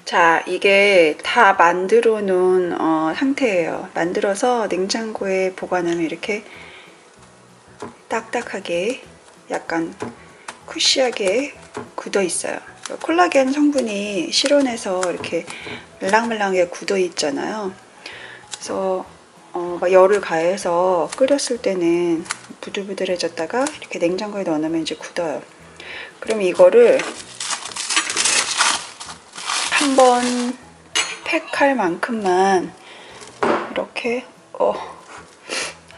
자, 이게 다 만들어 놓은 상태예요. 만들어서 냉장고에 보관하면 이렇게 딱딱하게 약간 쿠시하게 굳어 있어요. 콜라겐 성분이 실온에서 이렇게 말랑말랑하게 굳어 있잖아요. 그래서 막 열을 가해서 끓였을 때는 부들부들해졌다가 이렇게 냉장고에 넣어놓으면 이제 굳어요. 그럼 이거를 한번 팩할 만큼만 이렇게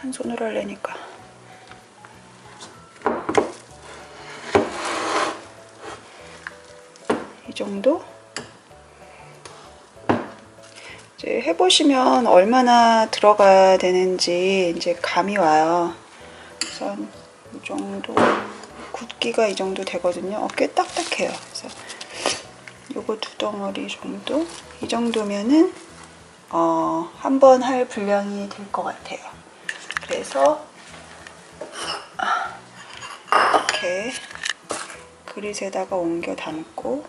한 손으로 하려니까 이 정도 이제 해보시면 얼마나 들어가야 되는지 이제 감이 와요. 그래서 이 정도 굵기가 이 정도 되거든요. 꽤 딱딱해요. 그래서 요거 2덩어리 정도, 이 정도면은 한 번 할 분량이 될 것 같아요. 그래서 이렇게 그릇에다가 옮겨 담고,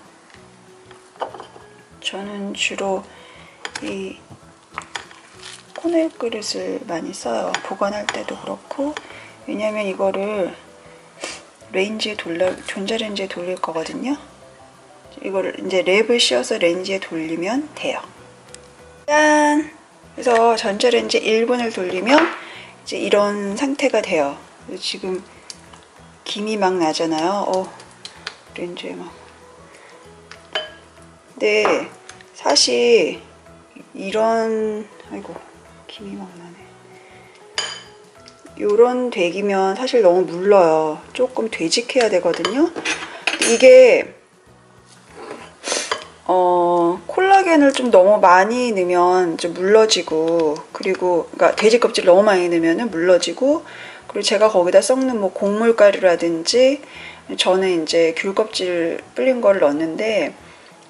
저는 주로 이 코넬 그릇을 많이 써요. 보관할 때도 그렇고, 왜냐면 이거를 전자레인지에 돌릴 거거든요. 이거를 이제 랩을 씌워서 레인지에 돌리면 돼요. 짠! 그래서 전자레인지 1분을 돌리면 이제 이런 상태가 돼요. 지금 김이 막 나잖아요. 레인지에 막. 근데 사실 이런, 아이고, 김이 막 나네. 요런 되기면 사실 너무 물러요. 조금 되직해야 되거든요. 이게 콜라겐을 좀 너무 많이 넣으면 좀 물러지고, 그리고 그러니까 돼지 껍질 너무 많이 넣으면 물러지고, 그리고 제가 거기다 섞는 뭐 곡물가루라든지, 저는 이제 귤 껍질 불린 걸 넣었는데,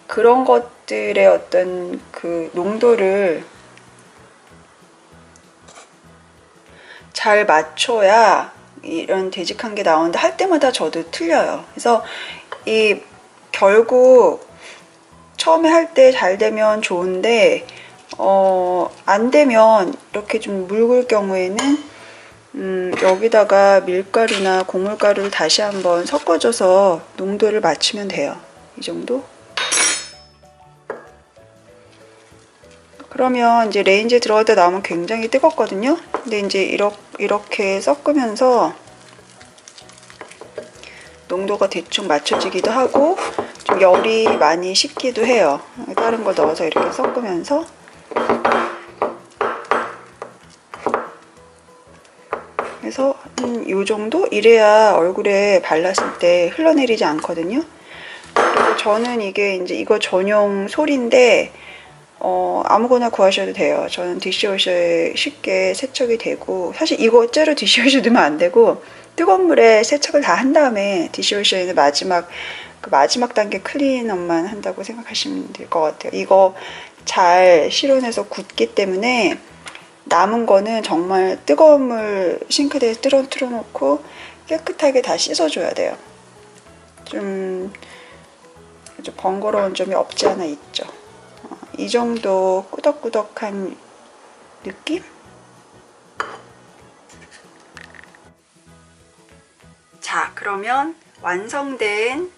그런 것들의 어떤 그 농도를 잘 맞춰야 이런 되직한 게 나오는데, 할 때마다 저도 틀려요. 그래서 이 결국 처음에 할 때 잘 되면 좋은데 안 되면 이렇게 좀 묽을 경우에는 여기다가 밀가루나 곡물가루를 다시 한번 섞어줘서 농도를 맞추면 돼요. 이 정도? 그러면 이제 레인지에 들어갔다 나오면 굉장히 뜨겁거든요. 근데 이제 이렇게 섞으면서 농도가 대충 맞춰지기도 하고 좀 열이 많이 식기도 해요. 다른 거 넣어서 이렇게 섞으면서 그래서 이 정도? 이래야 얼굴에 발랐을 때 흘러내리지 않거든요. 그리고 저는 이게 이제 이거 전용 솔인데 아무거나 구하셔도 돼요. 저는 디시워셔에 쉽게 세척이 되고, 사실 이거 째로 디시워셔 넣으면 안 되고 뜨거운 물에 세척을 다 한 다음에 디시워셔에는 마지막 단계 클린업만 한다고 생각하시면 될 것 같아요. 이거 잘 실온에서 굳기 때문에 남은 거는 정말 뜨거운 물 싱크대에 틀어놓고 깨끗하게 다 씻어줘야 돼요. 좀 번거로운 점이 없지 않아 있죠. 이 정도 꾸덕꾸덕한 느낌? 자, 그러면 완성된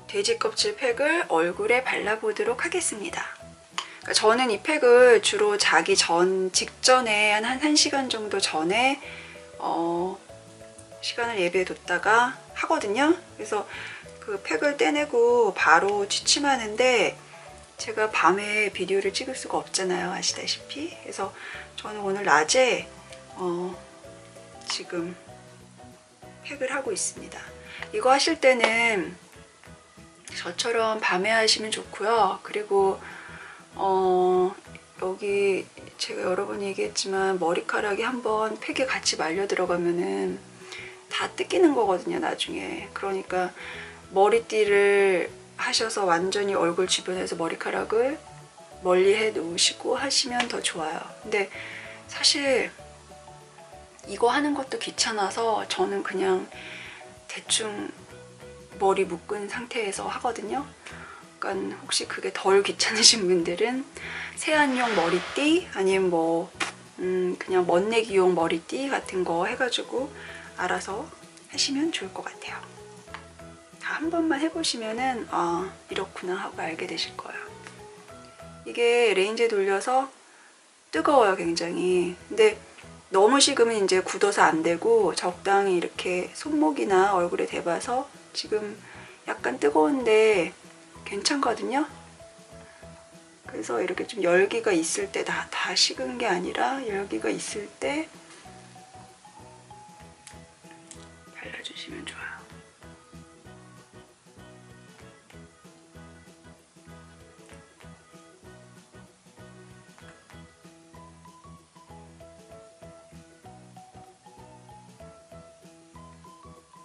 돼지 껍질 팩을 얼굴에 발라보도록 하겠습니다. 그러니까 저는 이 팩을 주로 자기 직전에 한 1시간 정도 전에 시간을 예비해 뒀다가 하거든요. 그래서 그 팩을 떼내고 바로 취침하는데 제가 밤에 비디오를 찍을 수가 없잖아요. 아시다시피. 그래서 저는 오늘 낮에 지금 팩을 하고 있습니다. 이거 하실 때는 저처럼 밤에 하시면 좋고요. 그리고 여기 제가 여러 번 얘기했지만 머리카락이 한번 팩에 같이 말려 들어가면은 다 뜯기는 거거든요, 나중에. 그러니까 머리띠를 하셔서 완전히 얼굴 주변에서 머리카락을 멀리 해 놓으시고 하시면 더 좋아요. 근데 사실 이거 하는 것도 귀찮아서 저는 그냥 대충 머리 묶은 상태에서 하거든요. 그러니까 혹시 그게 덜 귀찮으신 분들은 세안용 머리띠 아니면 뭐 그냥 멋내기용 머리띠 같은 거 해가지고 알아서 하시면 좋을 것 같아요. 한 번만 해보시면은 아 이렇구나 하고 알게 되실 거예요. 이게 레인지에 돌려서 뜨거워요, 굉장히. 근데 너무 식으면 이제 굳어서 안 되고 적당히 이렇게 손목이나 얼굴에 대봐서 지금 약간 뜨거운데 괜찮거든요. 그래서 이렇게 좀 열기가 있을 때 다 식은 게 아니라 열기가 있을 때 발라주시면 좋아요.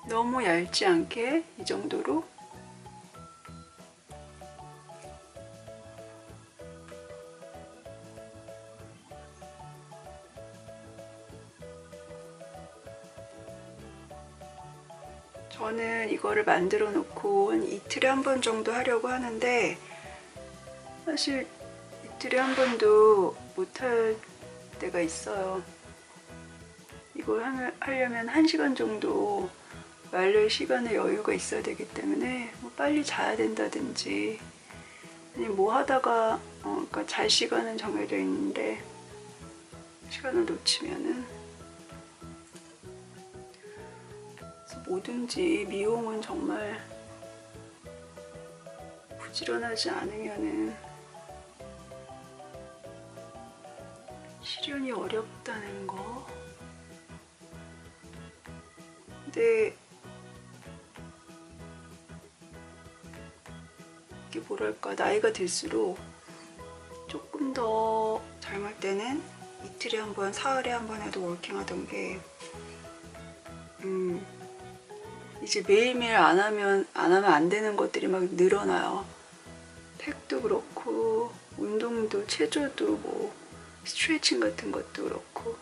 너무 얇지 않게 이 정도로. 저는 이거를 만들어 놓고 한 이틀에 한 번 정도 하려고 하는데 사실 이틀에 한 번도 못할 때가 있어요. 이걸 하려면 1시간 정도 말릴 시간에 여유가 있어야 되기 때문에 뭐 빨리 자야 된다든지 아니 뭐 하다가 그러니까 잘 시간은 정해져 있는데 시간을 놓치면은 뭐든지 미용은 정말 부지런하지 않으면은 실현이 어렵다는 거. 근데 이게 뭐랄까 나이가 들수록 조금 더 젊을 때는 이틀에 한 번, 사흘에 한 번 해도 워킹하던 게 이제 매일매일 안 하면 안 되는 것들이 막 늘어나요. 팩도 그렇고 운동도 체조도 뭐 스트레칭 같은 것도 그렇고.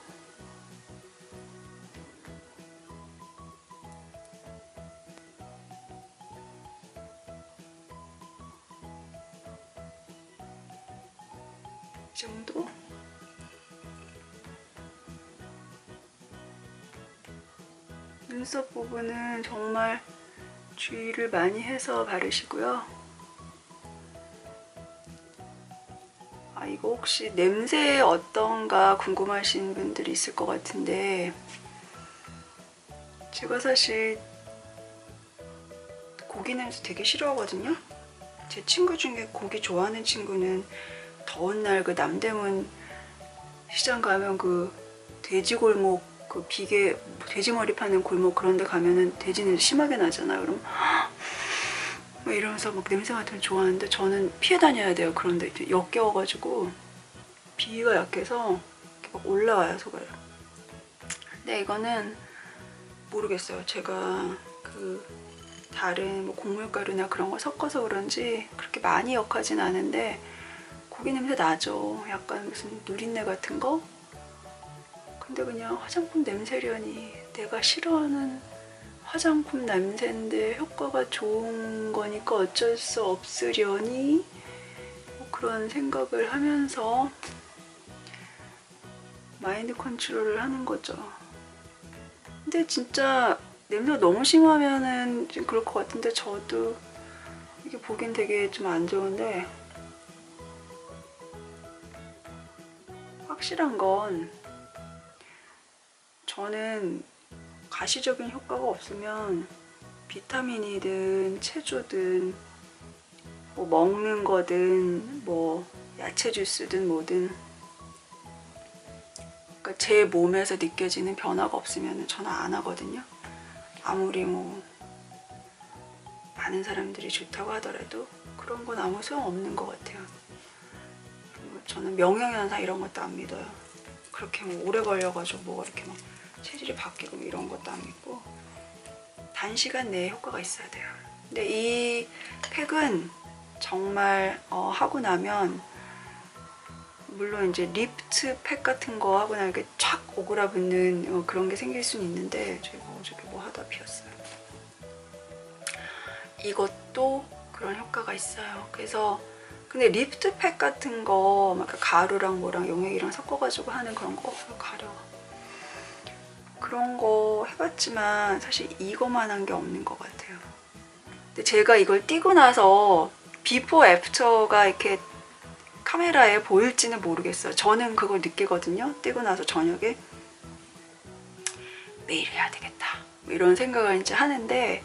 이 정도? 눈썹 부분은 정말 주의를 많이 해서 바르시고요. 아, 이거 혹시 냄새 어떤가 궁금하신 분들이 있을 것 같은데 제가 사실 고기 냄새 되게 싫어하거든요. 제 친구 중에 고기 좋아하는 친구는 더운 날 그 남대문 시장 가면 그 돼지골목 그 비계 돼지머리 파는 골목 그런 데 가면은 돼지 냄새 심하게 나잖아요. 그럼 막 이러면서 막 냄새 맡으면 좋아하는데 저는 피해 다녀야 돼요. 그런데 역겨워가지고 비위가 약해서 막 올라와요, 속에. 근데 이거는 모르겠어요. 제가 그 다른 뭐 곡물가루나 그런 거 섞어서 그런지 그렇게 많이 역하진 않은데 고기 냄새 나죠. 약간 무슨 누린내 같은 거? 근데 그냥 화장품 냄새려니 내가 싫어하는 화장품 냄새인데 효과가 좋은 거니까 어쩔 수 없으려니 뭐 그런 생각을 하면서 마인드 컨트롤을 하는 거죠. 근데 진짜 냄새가 너무 심하면은 좀 그럴 것 같은데 저도 이게 보긴 되게 좀 안 좋은데 확실한 건 저는 가시적인 효과가 없으면 비타민이든 체조든 뭐 먹는 거든 뭐 야채 주스든 뭐든 그러니까 제 몸에서 느껴지는 변화가 없으면 저는 안 하거든요. 아무리 뭐 많은 사람들이 좋다고 하더라도 그런 건 아무 소용없는 것 같아요. 저는 명령현상 이런 것도 안 믿어요. 그렇게 뭐 오래 걸려가지고 뭐가 이렇게 막 체질이 바뀌고 이런 것도 안 믿고 단시간 내에 효과가 있어야 돼요. 근데 이 팩은 정말 하고 나면 물론 이제 리프트 팩 같은 거 하고 나면 이렇게 촥 오그라붙는 그런 게 생길 수는 있는데 제가 어저께 뭐 하다 피었어요. 이것도 그런 효과가 있어요. 그래서 근데 리프트팩 같은 거 막 가루랑 뭐랑 용액이랑 섞어가지고 하는 그런 거 가려워. 그런 거 해봤지만 사실 이거만한 게 없는 것 같아요. 근데 제가 이걸 띄고 나서 비포 애프터가 이렇게 카메라에 보일지는 모르겠어요. 저는 그걸 느끼거든요. 띄고 나서 저녁에 매일 해야 되겠다 뭐 이런 생각을 이제 하는데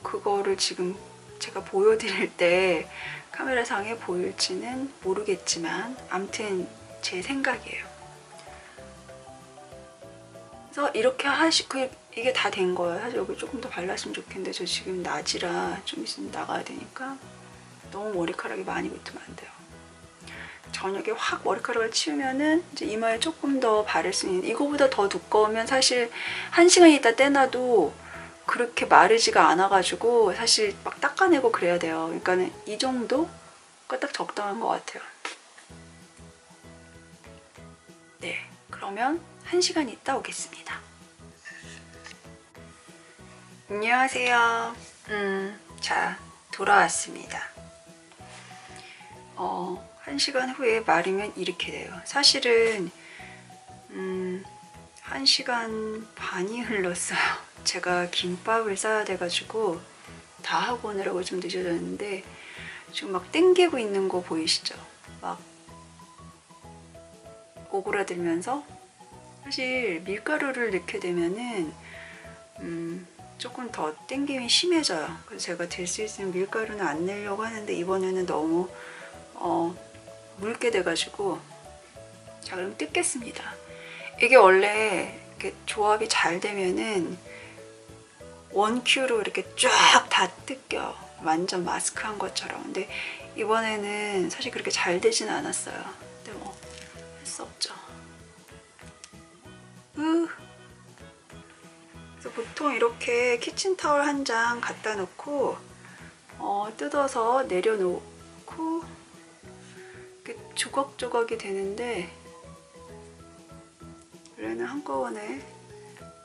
그거를 지금 제가 보여드릴 때 카메라상에 보일지는 모르겠지만 아무튼 제 생각이에요. 그래서 이렇게 이게 다 된 거예요. 사실 여기 조금 더 발랐으면 좋겠는데 저 지금 낮이라 좀 있으면 나가야 되니까 너무 머리카락이 많이 붙으면 안 돼요. 저녁에 확 머리카락을 치우면은 이제 이마에 조금 더 바를 수 있는, 이거보다 더 두꺼우면 사실 1시간 있다 떼놔도 그렇게 마르지가 않아가지고 사실 막 닦아내고 그래야 돼요. 그러니까는 이 정도가 딱 적당한 것 같아요. 네, 그러면 1시간 있다 오겠습니다. 안녕하세요. 자, 돌아왔습니다. 1시간 후에 마르면 이렇게 돼요. 사실은 1시간 반이 흘렀어요. 제가 김밥을 싸야 돼가지고 다 하고 오느라고 좀 늦어졌는데 지금 막 땡기고 있는 거 보이시죠? 막 오그라들면서 사실 밀가루를 넣게 되면은 조금 더 땡김이 심해져요. 그래서 제가 될 수 있으면 밀가루는 안 넣으려고 하는데 이번에는 너무 묽게 돼가지고 자, 그럼 뜯겠습니다. 이게 원래 이렇게 조합이 잘 되면은 원큐로 이렇게 쫙 다 뜯겨요. 완전 마스크 한 것처럼. 근데 이번에는 사실 그렇게 잘 되진 않았어요. 근데 뭐 할 수 없죠. 그래서 보통 이렇게 키친타월 한 장 갖다 놓고 뜯어서 내려놓고 이렇게 조각조각이 되는데 원래는 한꺼번에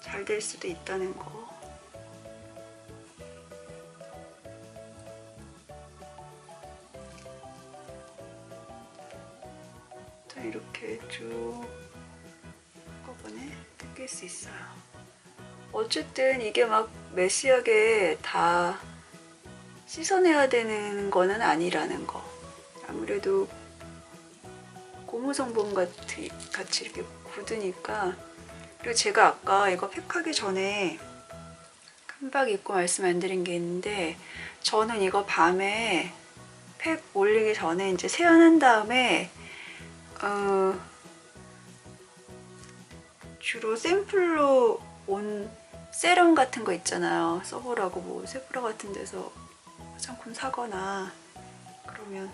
잘 될 수도 있다는 거. 이렇게 쭉 한꺼번에 뜯길 수 있어요. 어쨌든 이게 막 메시하게 다 씻어내야 되는 거는 아니라는 거. 아무래도 고무 성분 같이 이렇게 굳으니까. 그리고 제가 아까 이거 팩하기 전에 깜빡 잊고 말씀 안 드린 게 있는데 저는 이거 밤에 팩 올리기 전에 이제 세안한 다음에 주로 샘플로 온 세럼 같은 거 있잖아요. 써보라고 뭐 세프라 같은 데서 화장품 사거나 그러면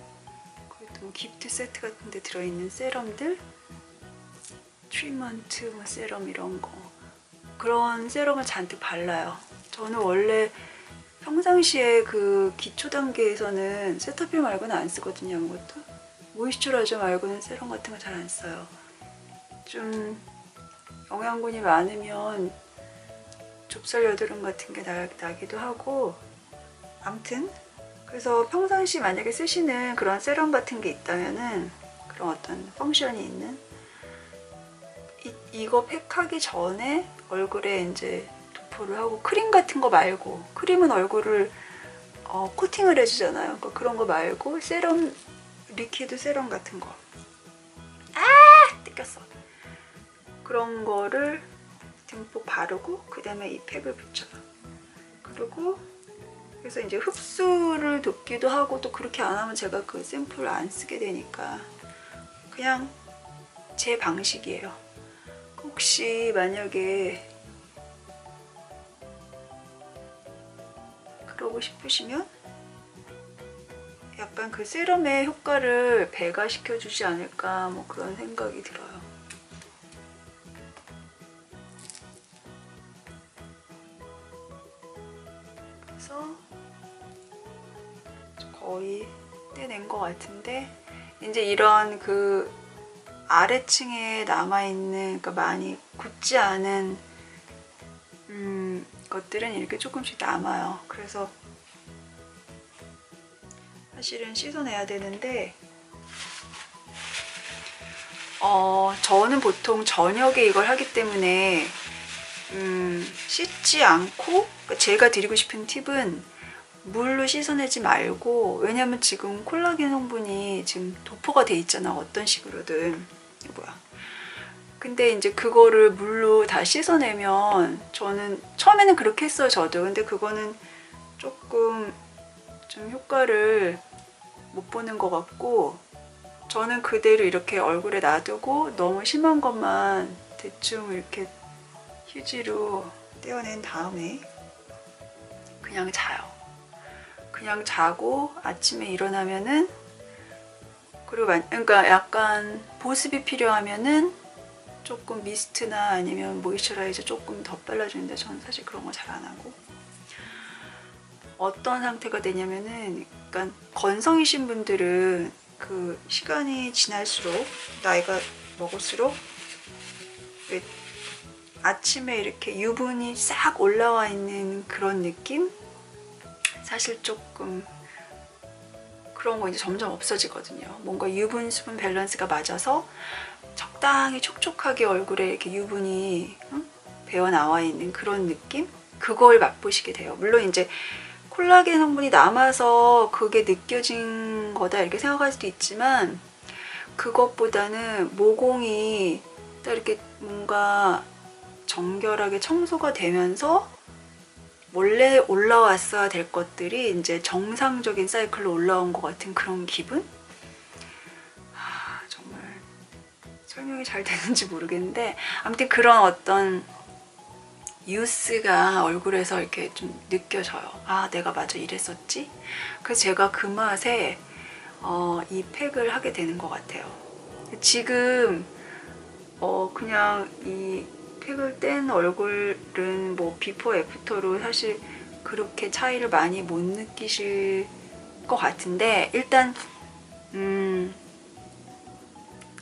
거기 또 기프트 세트 같은 데 들어있는 세럼들, 트리먼트 뭐 세럼 이런 거, 그런 세럼을 잔뜩 발라요. 저는 원래 평상시에 그 기초 단계에서는 세타필 말고는 안 쓰거든요. 아무것도 모이스처라이저 말고는 세럼 같은 거 잘 안 써요. 좀 영양분이 많으면 좁쌀 여드름 같은 게 나기도 하고. 아무튼 그래서 평상시 만약에 쓰시는 그런 세럼 같은 게 있다면은 그런 어떤 펑션이 있는 이거 팩하기 전에 얼굴에 이제 도포를 하고, 크림 같은 거 말고, 크림은 얼굴을 코팅을 해주잖아요. 그러니까 그런 거 말고 세럼, 리퀴드 세럼 같은 거, 뜯겼어. 그런 거를 듬뿍 바르고 그 다음에 이 팩을 붙여요. 그리고 그래서 이제 흡수를 돕기도 하고, 또 그렇게 안 하면 제가 그 샘플을 안 쓰게 되니까 그냥 제 방식이에요. 혹시 만약에 그러고 싶으시면 약간 그 세럼의 효과를 배가시켜 주지 않을까 뭐 그런 생각이 들어요. 그래서 거의 떼낸 것 같은데, 이제 이런 그 아래층에 남아있는, 그러니까 많이 굳지 않은 것들은 이렇게 조금씩 남아요. 그래서 사실은 씻어내야 되는데 저는 보통 저녁에 이걸 하기 때문에 씻지 않고, 그러니까 제가 드리고 싶은 팁은 물로 씻어내지 말고, 왜냐면 지금 콜라겐 성분이 지금 도포가 돼 있잖아, 어떤 식으로든. 이게 뭐야, 근데 이제 그거를 물로 다 씻어내면, 저는 처음에는 그렇게 했어요, 저도. 근데 그거는 조금 좀 효과를 못 보는 것 같고, 저는 그대로 이렇게 얼굴에 놔두고 너무 심한 것만 대충 이렇게 휴지로 떼어낸 다음에 그냥 자요. 그냥 자고 아침에 일어나면은, 그리고 그러니까 약간 보습이 필요하면은 조금 미스트나 아니면 모이스처라이저 조금 더 발라주는데, 저는 사실 그런 거 잘 안 하고. 어떤 상태가 되냐면은, 약간 건성이신 분들은 그 시간이 지날수록, 나이가 먹을수록 왜 아침에 이렇게 유분이 싹 올라와 있는 그런 느낌? 사실 조금 그런 거 이제 점점 없어지거든요. 뭔가 유분 수분 밸런스가 맞아서 적당히 촉촉하게 얼굴에 이렇게 유분이 배어 나와 있는 그런 느낌? 그걸 맛보시게 돼요. 물론 이제 콜라겐 성분이 남아서 그게 느껴진 거다 이렇게 생각할 수도 있지만, 그것보다는 모공이 딱 이렇게 뭔가 정결하게 청소가 되면서 원래 올라왔어야 될 것들이 이제 정상적인 사이클로 올라온 것 같은 그런 기분? 정말 설명이 잘 되는지 모르겠는데, 아무튼 그런 어떤 유스가 얼굴에서 이렇게 좀 느껴져요. 아, 내가 맞아 이랬었지? 그래서 제가 그 맛에 이 팩을 하게 되는 것 같아요. 지금 그냥 이 팩을 뗀 얼굴은 뭐 비포 애프터로 사실 그렇게 차이를 많이 못 느끼실 것 같은데, 일단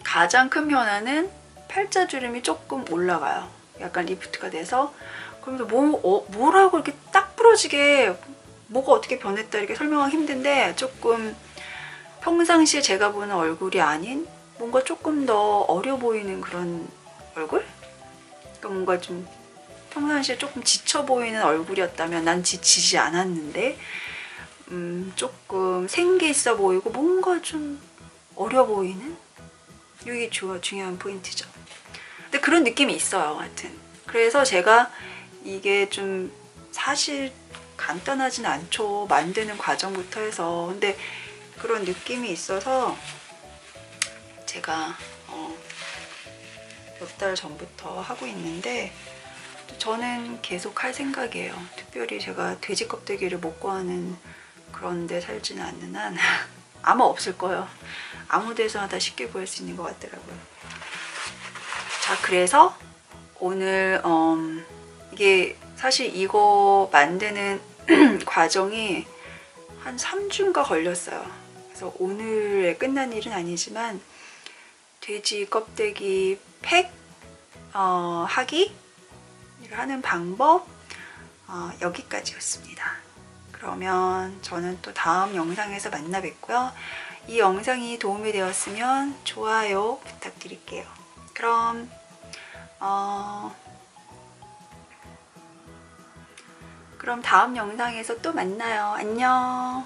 가장 큰 변화는 팔자주름이 조금 올라가요. 약간 리프트가 돼서. 그러면서 뭐라고 이렇게 딱 부러지게 뭐가 어떻게 변했다 이렇게 설명하기 힘든데, 조금 평상시에 제가 보는 얼굴이 아닌 뭔가 조금 더 어려 보이는 그런 얼굴? 그러니까 뭔가 좀 평상시에 조금 지쳐 보이는 얼굴이었다면, 난 지치지 않았는데 조금 생기 있어 보이고 뭔가 좀 어려 보이는, 이게 중요한 포인트죠. 근데 그런 느낌이 있어요, 하여튼. 그래서 제가 이게 좀 사실 간단하진 않죠, 만드는 과정부터 해서. 근데 그런 느낌이 있어서 제가 몇 달 전부터 하고 있는데, 저는 계속 할 생각이에요. 특별히 제가 돼지 껍데기를 먹고 하는 그런 데 살지는 않는 한 아마 없을 거예요. 아무 데서나 다 쉽게 구할 수 있는 것 같더라고요. 자, 그래서 오늘 이게 사실 이거 만드는 과정이 한 3주인가 걸렸어요. 그래서 오늘에 끝난 일은 아니지만, 돼지 껍데기 팩 하기 하는 방법 여기까지였습니다. 그러면 저는 또 다음 영상에서 만나 뵙고요. 이 영상이 도움이 되었으면 좋아요 부탁드릴게요. 그럼 다음 영상에서 또 만나요. 안녕.